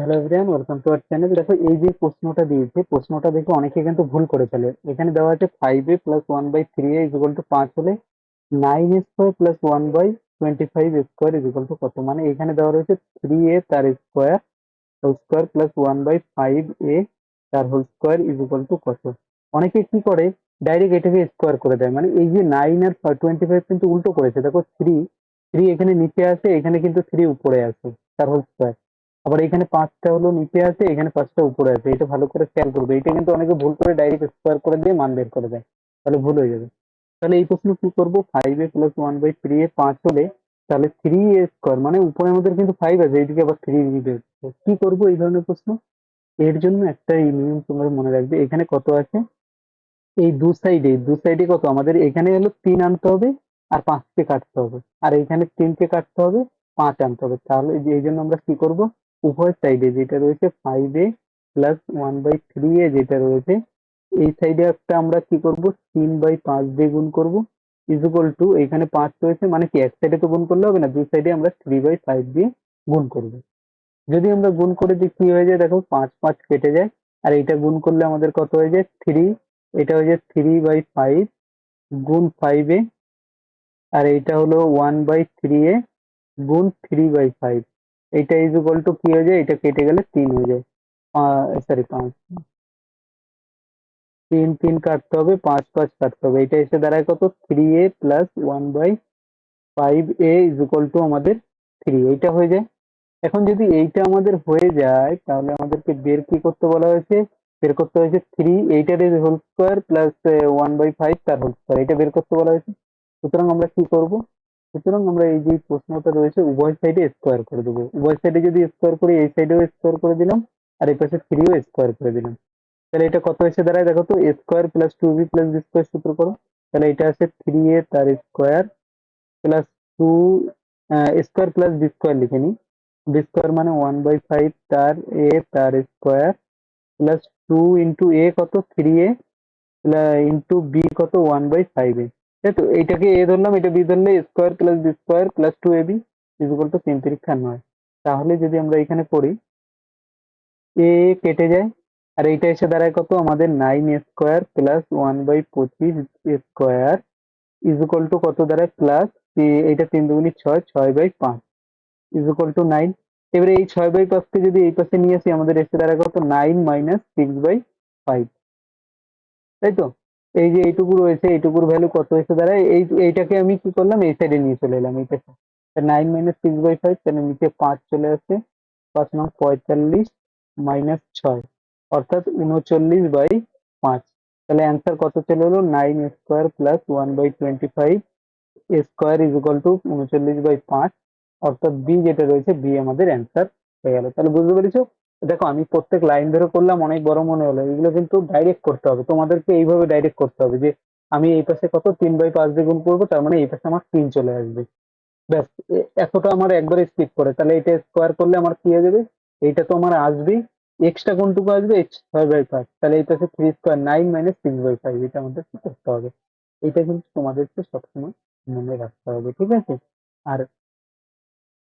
Hello everyone, welcome to our channel. দেখো, এই যে প্রশ্নটা দিয়েছে, প্রশ্নটা দেখে অনেকে কিন্তু ভুল করে ফেলে। এখানে দেওয়া আছে 5a+1/3a = 5 হলে 9a² + 1/25 কত। মানে এখানে দেওয়া রয়েছে 3a তার square whole square plus 1/5a তার হোল স্কোয়ার কত। অনেকে কি করে, ডাইরেক্ট এটাকে স্কোয়ার করে দেয়। মানে এই যে 9 আর 25 কিন্তু উল্টো করেছে। দেখো, থ্রি থ্রি এখানে নিচে আছে, এখানে কিন্তু থ্রি উপরে আছে, তার হোল স্কোয়ার। আবার এখানে পাঁচটা হলো নিচে আছে, এখানে পাঁচটা উপরে আছে। এটা ভালো করে খেয়াল করবে। এটা কিন্তু অনেকে ভুল করে ডাইরেক্ট স্কোয়ার করে দিয়ে মান বের করে দেয়, তাহলে ভুল হয়ে যাবে। তাহলে এই প্রশ্ন কি করবো, 5a+1/3a 5 হলে তাহলে 3a² মানে উপরে আমাদের কিন্তু 5 আছে, এইদিকে আবার 3 দিবে। কি করবো এই ধরনের প্রশ্ন? এর জন্য একটা নিয়ম তোমরা মনে রাখবে। এখানে কত আছে, এই দু সাইডে কত আমাদের, এখানে হলো 3 আনতে হবে আর 5কে কাটতে হবে, আর এখানে 3কে কাটতে হবে, 5 আনতে হবে। তাহলে এই জন্য আমরা কি করব, উভয় সাইডে যেটা রয়েছে 5a+1/3a যেটা রয়েছে, এই সাইডে একটা আমরা কি করব, 3/5 দিয়ে গুণ করব, এখানে 5 রয়েছে, মানে কি এক সাইডে তো গুণ করলে হবে না, দুই সাইডে আমরা 3/5 দিয়ে গুণ করব। যদি আমরা গুণ করে দিই কি হয়ে যায়, দেখো 5 5 কেটে যায়, আর এটা গুণ করলে আমাদের কত হয়ে যায়, 3। এটা হয়ে যায় 3/5 গুণ 5a, আর এইটা হলো 1/3a গুণ 3/5। এটা কি হয়ে যায়, এটা কেটে গেলে 3 হয়ে যায়। সরি, 5, 3 3 কাটতে হবে, 5 5 কাটতে হবে। এটা এসে দাঁড়ায় কত, 3a+1/5a আমাদের 3, এইটা হয়ে যায়। এখন যদি এইটা আমাদের হয়ে যায়, তাহলে আমাদেরকে বের কি করতে বলা হয়েছে, বের করতে হয়েছে 3 এইটার হোল স্কোয়ার প্লাস 1/5 তার হোল স্কোয়ার, এটা বের করতে বলা হয়েছে। সুতরাং আমরা কি করব, সুতরাং আমরা এই যে প্রশ্নটা রয়েছে উভয় সাইডে স্কোয়ার করে দেবো। উভয় সাইডে যদি স্কোয়ার করি, এই সাইডেও স্কোয়ার করে দিলাম, আর এই পাশে 3ও স্কোয়ার করে দিলাম। তাহলে এটা কত এসে দাঁড়ায়, দেখো তো, a স্কোয়ার প্লাস 2b+b² সূত্র করো। তাহলে এটা আছে 3a তার square plus 2 square plus B square লিখে নিই। বি স্কোয়ার মানে 1/5 তার এ তার স্কোয়ার প্লাস 2 ইন্টু এ কত, 3a ইন্টু বি কত, 1/5a। তাই তো, এইটাকে এ ধরলাম, এটা বি ধরলে square plus B square plus 2ab = 3×9। তাহলে যদি আমরা এখানে করি, এ কেটে যায়, আর এইটা এসে দাঁড়ায় কত আমাদের, 9a² প্লাস 1/25 স্কোয়ার কত দাঁড়ায়, প্লাস এইটা 3 দুগুণী 6, 6/5 9। এবারে এই 6/5কে যদি এই পাশে নিয়ে আসি, আমাদের এসে দাঁড়ায় কত, 9 - 6/5। তাই তো, এই যে এইটুকু রয়েছে, এইটুকুর ভ্যালু কত এসে দাঁড়ায়, এইটাকে আমি কি করলাম, এই সাইডে নিয়ে চলে এলাম, এই পাশে। 9 - 6/5, তাহলে নিচে 5 চলে আসে, 5×9 = 45 -6, অর্থাৎ 39/5। তাহলে অ্যান্সার কত চলে এলো, 9a² প্লাস 1/25 স্কোয়ার = 39/5, অর্থাৎ বি যেটা রয়েছে, বি আমাদের অ্যান্সার হয়ে গেল। তাহলে বুঝতে পেরেছো? দেখো, আমি প্রত্যেক লাইন ধরে করলাম, অনেক বড় মনে হলো। এগুলো কিন্তু ডাইরেক্ট করতে হবে, তোমাদেরকে এইভাবে ডাইরেক্ট করতে হবে যে আমি এই পাশে কত, 3/5 দিয়ে গুণ করবো, তার মানে এই পাশে আমার 3 চলে আসবে। ব্যাস, এতটা আমার একবারে স্কিপ করে, তাহলে এটা স্কোয়ার করলে আমার কি হয়ে যাবে, এইটা তো আমার আসবেই। এক্সট্রা কোনটুকু আসবে, 6/5। তাহলে এই পাশে 3² 9 - 6/5, এটা আমাদের কি করতে হবে। এটা কিন্তু তোমাদেরকে সবসময় মনে রাখতে হবে, ঠিক আছে? আর